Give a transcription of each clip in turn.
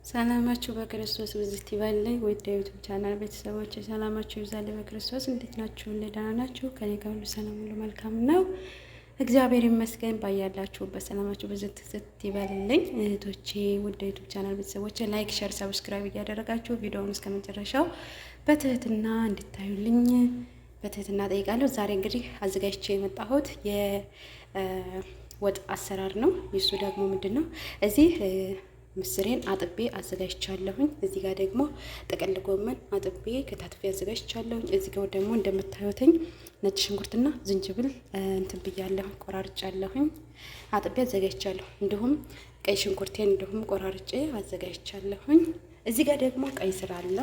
ሰላማችሁ በክርስቶስ ብዝት ይበልኝ። ወደ ዩቲዩብ ቻናል ቤተሰቦች ሰላማችሁ ይብዛል በክርስቶስ። እንዴት ናችሁ? ደህና ናችሁ? ከኔ ጋር ሁሉ ሰላም ሁሉ መልካም ነው፣ እግዚአብሔር ይመስገን። ባያላችሁበት ሰላማችሁ ብዝት ይበልልኝ እህቶቼ። ወደ ዩቲዩብ ቻናል ቤተሰቦች ላይክ፣ ሼር፣ ሰብስክራይብ እያደረጋችሁ ቪዲዮውን እስከ መጨረሻው በትህትና እንድታዩልኝ በትህትና ጠይቃለሁ። ዛሬ እንግዲህ አዘጋጅቼ የመጣሁት የወጥ አሰራር ነው። እሱ ደግሞ ምንድነው? እዚህ ምስሬን አጥቤ አዘጋጅቻለሁኝ። እዚህ ጋር ደግሞ ጥቅል ጎመን አጥቤ ከታትፌ አዘጋጅቻለሁኝ። እዚህ ጋር ደግሞ እንደምታዩትኝ ነጭ ሽንኩርትና ዝንጅብል እንትን ብያለሁ፣ ቆራርጫለሁኝ፣ አጥቤ አዘጋጅቻለሁ። እንዲሁም ቀይ ሽንኩርቴን እንዲሁም ቆራርጬ አዘጋጅቻለሁኝ። እዚህ ጋር ደግሞ ቀይ ስር አለ፣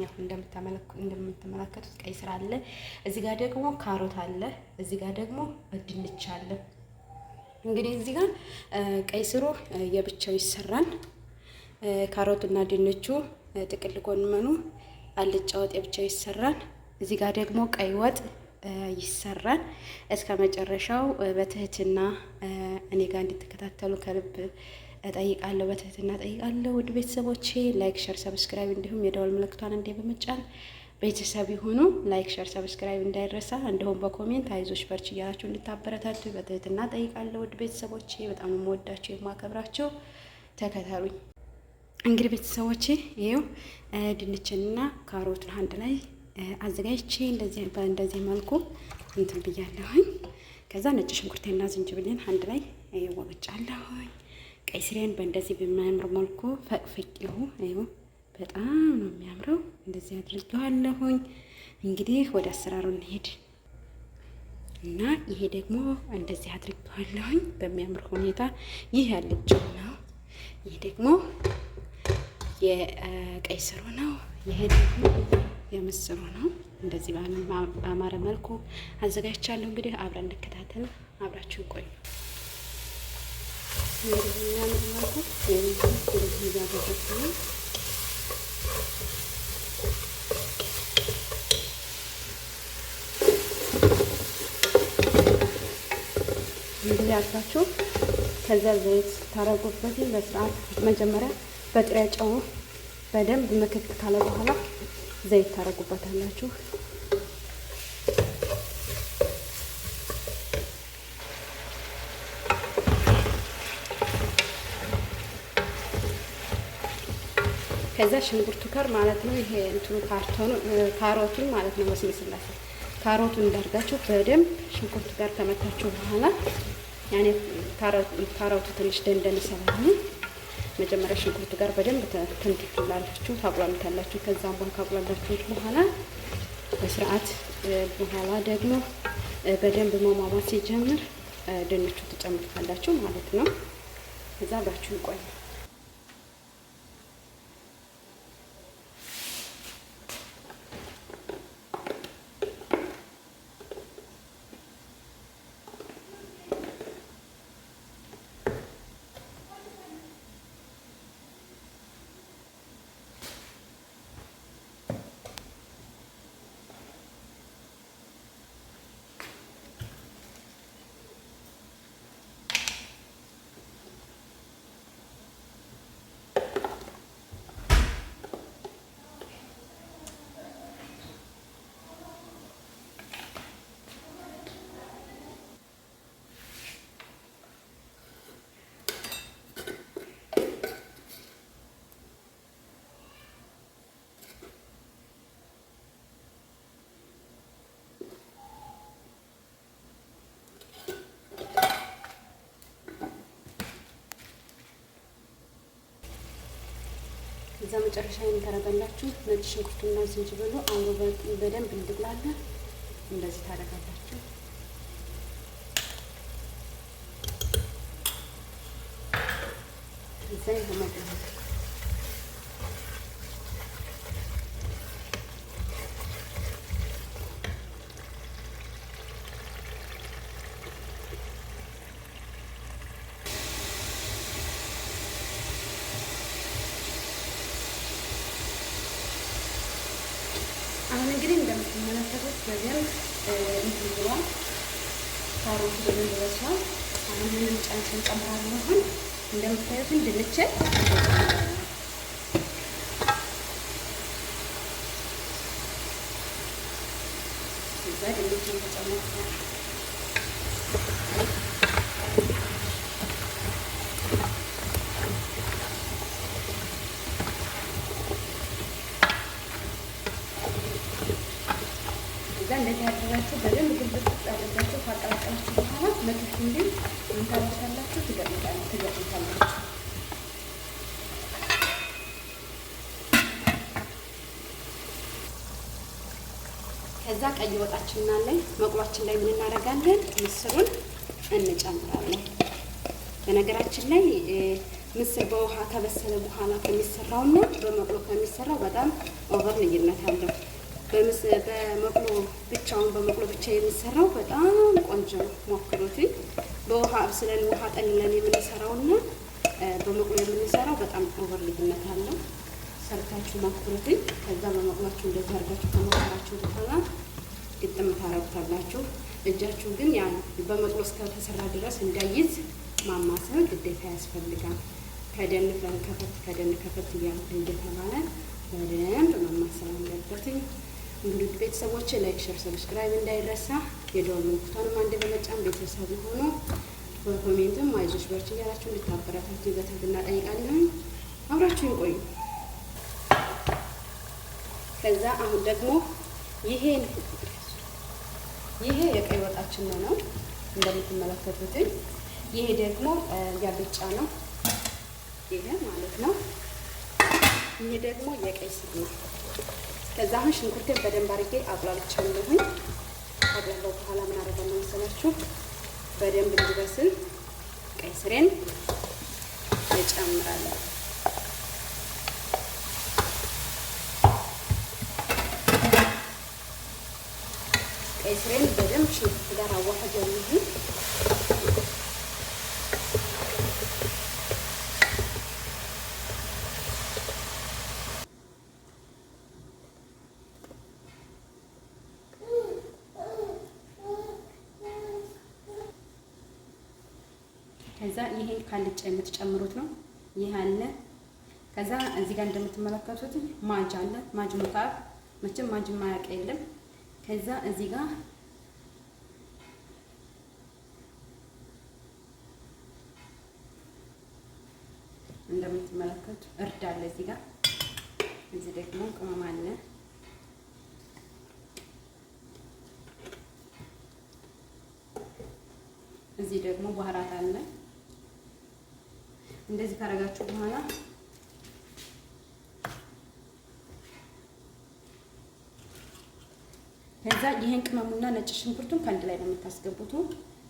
ያው እንደምትመለከቱት ቀይ ስር አለ። እዚህ ጋር ደግሞ ካሮት አለ። እዚህ ጋር ደግሞ ድንች አለ። እንግዲህ እዚህ ጋር ቀይ ስሩ የብቻው ይሰራል። ካሮትና ድንቹ፣ ጥቅል ጎመኑ፣ አልጫ ወጥ የብቻው ይሰራል። እዚህ ጋር ደግሞ ቀይ ወጥ ይሰራል። እስከ መጨረሻው በትህትና እኔ ጋር እንድትከታተሉ ከልብ እጠይቃለሁ፣ በትህትና እጠይቃለሁ። ውድ ቤተሰቦቼ ላይክ፣ ሼር፣ ሰብስክራይብ እንዲሁም የደወል ምልክቷን እንደ በመጫን ቤተሰብ ይሁኑ። ላይክ ሼር ሰብስክራይብ እንዳይረሳ፣ እንዲሁም በኮሜንት አይዞሽ በርቺ እያላችሁ እንድታበረታቱ በትህትና ጠይቃለሁ። ውድ ቤተሰቦቼ በጣም የምወዳችሁ የማከብራችሁ፣ ተከተሉኝ። እንግዲህ ቤተሰቦቼ ይኸው ድንችንና ካሮትን አንድ ላይ አዘጋጅቼ እንደዚህ መልኩ እንትን ብያለሁኝ። ከዛ ነጭ ሽንኩርቴና ዝንጅብሌን አንድ ላይ ወቅጫለሁኝ። ቀይ ስሬን በእንደዚህ በሚያምር መልኩ ፈቅፍቄው ይኸው በጣም ነው የሚያምረው። እንደዚህ አድርጌዋለሁኝ። እንግዲህ ወደ አሰራሩ እንሄድ እና ይሄ ደግሞ እንደዚህ አድርጌዋለሁኝ በሚያምር ሁኔታ። ይህ ያልጫው ነው፣ ይሄ ደግሞ የቀይ ስሩ ነው፣ ይሄ ደግሞ የምስሩ ነው። እንደዚህ በአማረ መልኩ አዘጋጅቻለሁ። እንግዲህ አብረን እንከታተል፣ አብራችሁ ቆዩ። እንግዲህ በሚያምር መልኩ እንደዚህ ያደረግነው እንግዲህ አልፋችሁ ከዛ ዘይት ታረጉበት በስርዓት መጀመሪያ በጥሬ ጨው በደንብ ምክክ ካለ በኋላ ዘይት ታረጉበታላችሁ። ከዛ ሽንኩርቱ ጋር ማለት ነው ይሄ እንትኑ ካሮቱን ማለት ነው መስመስላችሁ ካሮቱን እንዳርጋችሁ በደንብ ሽንኩርቱ ጋር ከመታችሁ በኋላ ያኔ ካሮቱ ትንሽ ደንደን ስለሆነ መጀመሪያ ሽንኩርቱ ጋር በደንብ ትንትላላችሁ ታቁላሉታላችሁ። ከዛም በኋላ ካቁላላችሁት በኋላ በስርዓት በኋላ ደግሞ በደንብ መሟሟት ሲጀምር ድንቹ ትጨምሩታላችሁ ማለት ነው። ከዛ አብራችሁ ይቆዩ። እዛ መጨረሻ የምታረጋላችሁ ነጭ ሽንኩርቱና ዝንጅብሉ አብሮ በደንብ እንድብላለ እንደዚህ ታረጋላችሁ። እዛ ይመጣል። አሁን እንግዲህ እንደምትመለከቱት በደንብ እንትን ብሏል። ካሮቱ በደንብ በስሏል። አሁን ምንም ጨምራለሁ። እንደምታዩት ድንች ድንቹን ተጨምረናል። እንደዚህ አድርጋችሁ በደንብ ግልብጥ አድርጋችሁ ካቀላቀላችሁ በኋላ መጥቶ እንዴ እንታረሻላችሁ ትገጥሙታላችሁ። ከዛ ቀይ ወጣችንና ላይ መቁሏችን ላይ ምን እናደርጋለን? ምስሩን እንጨምራለን። በነገራችን ላይ ምስር በውሃ ከበሰለ በኋላ ከሚሰራውና በመቁሎ ከሚሰራው በጣም ኦቨር ልዩነት አለው። በመቁሎ ብቻውን በመቁሎ ብቻ የሚሰራው በጣም ቆንጆ ነው። ሞክሩት። በውሃ አብስለን ውሃ ጠልለን የምንሰራውና በመቁሎ የምንሰራው በጣም ኦቨር ልዩነት አለው። ሰርታችሁ ሞክሩት። ከዛ በመቁላችሁ እንደዚህ አድርጋችሁ ከሞከራችሁ በኋላ ግጥም ታረጉታላችሁ። እጃችሁ ግን ያን በመቁሎ እስከተሰራ ድረስ እንዳይዝ ማማሰል ግዴታ ያስፈልጋል። ከደን ከፈት እያሉ እንደተባለ በደንብ ማማሰል አለበት። እንግዲህ ቤተሰቦች ላይክ፣ ሼር፣ ሰብስክራይብ እንዳይረሳ፣ የደወል ምልክቱንም አንድ በመጫን ቤተሰብ ሆኖ በኮሜንትም አይዞሽ በርቺ እያላችሁ እንድታበረታቱ በትህትና እጠይቃለሁ። አብራችሁ ይቆዩ። ከዛ አሁን ደግሞ ይሄ የቀይ ወጣችን ነው እንደምትመለከቱት። ይሄ ደግሞ ያልጫ ነው ይሄ ማለት ነው። ይሄ ደግሞ የቀይ ስር ነው። ከዛ አሁን ሽንኩርቴን በደንብ አድርጌ አቁላልቻለሁኝ። ካቁላላው በኋላ ምን አደርጋለሁ መሰላችሁ? በደንብ እንዲበስል ቀይ ስሬን እጨምራለሁ። ቀይ ስሬን በደንብ ሽንኩርት ጋር አዋህጃለሁ። ከዛ ይሄን ካልጫ የምትጨምሩት ነው። ይሄ አለ። ከዛ እዚህ ጋር እንደምትመለከቱት ማጅ አለ። ማጅ ሙካብ መቼም ማጅ ማያውቅ የለም። ከዛ እዚህ ጋር እንደምትመለከቱት እርድ አለ። እዚህ ጋር እዚህ ደግሞ ቅመም አለ። እዚህ ደግሞ ባህራት አለ። እንደዚህ ካረጋችሁ በኋላ ከዛ ይሄን ቅመሙና ነጭ ሽንኩርቱን ከአንድ ላይ ነው የምታስገቡት።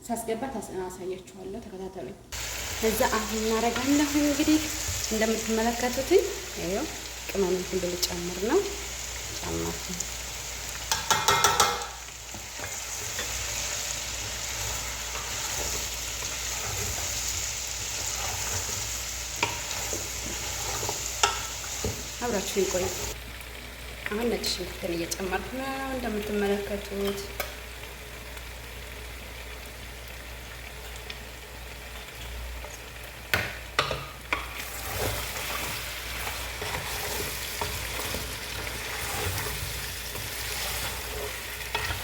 ሳስገባት አሳያችኋለሁ፣ ተከታተሉኝ። ከዛ አሁን እናረጋለሁ። እንግዲህ እንደምትመለከቱት ይሄው ቅመሙን ሁሉ ልጨምር ነው። ጨመርኩ። አብራችሁ ይቆዩ። አሁን ነጭ ሽንኩርትን እየጨመርኩ ነው እንደምትመለከቱት።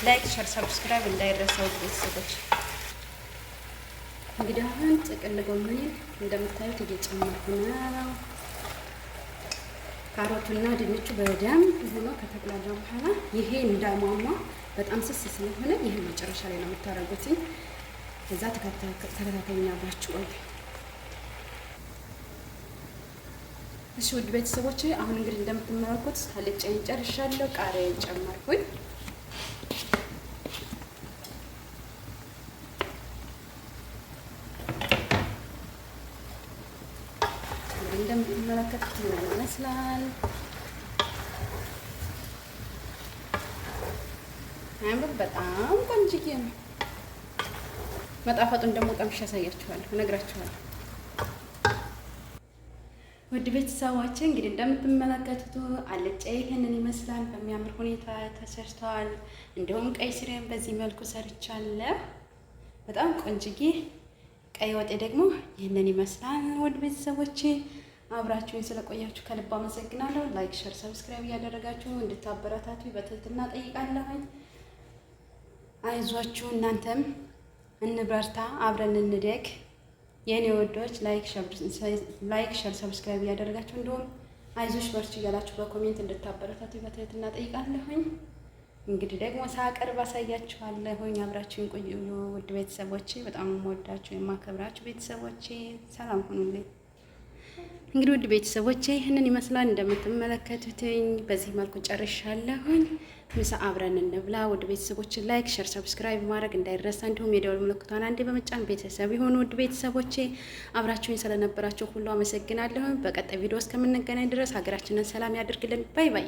ላይክ፣ ሸር፣ ሰብስክራይብ እንዳይረሳው ቤተሰቦች። እንግዲህ አሁን ጥቅል ጎመኔን እንደምታዩት እየጨመርኩ ነው። ካሮቱና ድንቹ በደንብ ሆኖ ከተቁላላ በኋላ ይሄ እንዳይሟሟ በጣም ስስ ስለሆነ ይሄ መጨረሻ ላይ ነው የምታረጉት። ከዛ ተከታተሉኛላችሁ። እሺ ውድ ቤተሰቦች አሁን እንግዲህ እንደምትመለከቱት አልጫዬን ጨርሻለሁ። ቃሪያን ጨመርኩኝ። እንደምትመለከቱት ምን ይመስላል? አያምርም? በጣም ቆንጆ ነው። መጣፈጡን ደግሞ ቀምሼ ያሳያችኋለሁ፣ እነግራችኋለሁ። ውድ ቤተሰቦቼ እንግዲህ እንደምትመለከቱት አልጫ ይሄንን ይመስላል። በሚያምር ሁኔታ ተሰርቷል። እንዲሁም ቀይ ስሬን በዚህ መልኩ ሰርቻለሁ። በጣም ቆንጆዬ ቀይ ወጤ ደግሞ ይሄንን ይመስላል። ውድ ቤተሰቦቼ አብራችሁኝ ስለቆያችሁ ከልብ አመሰግናለሁ። ላይክ፣ ሸር፣ ሰብስክራይብ እያደረጋችሁ እንድታበረታቱ በትህትና ጠይቃለሁ። አይዟችሁ፣ እናንተም እንበርታ፣ አብረን እንደግ። የኔ ወዶች ላይክ ሸር ሰብስክራይብ እያደረጋችሁ እንዲሁም አይዞሽ በርቺ እያላችሁ በኮሜንት እንድታበረታቱ በትህትና ጠይቃለሁኝ። እንግዲህ ደግሞ ሳቀርብ አሳያችኋለሁኝ። አብራችሁን ቆዩ ውድ ቤተሰቦቼ። በጣም የምወዳችሁ የማከብራችሁ ቤተሰቦቼ ሰላም ሁኑልኝ። እንግዲህ ውድ ቤተሰቦቼ ይህንን ይመስላል እንደምትመለከቱትኝ። በዚህ መልኩ ጨርሻለሁኝ። ምሳ አብረን እንብላ። ውድ ቤተሰቦች ላይክ ሸር ሰብስክራይብ ማድረግ እንዳይረሳ፣ እንዲሁም የደወል ምልክቷን አንዴ በመጫን ቤተሰብ የሆኑ ውድ ቤተሰቦቼ አብራችሁኝ ስለነበራችሁ ሁሉ አመሰግናለሁ። በቀጣይ ቪዲዮ እስከምንገናኝ ድረስ ሀገራችንን ሰላም ያድርግልን። ባይ ባይ።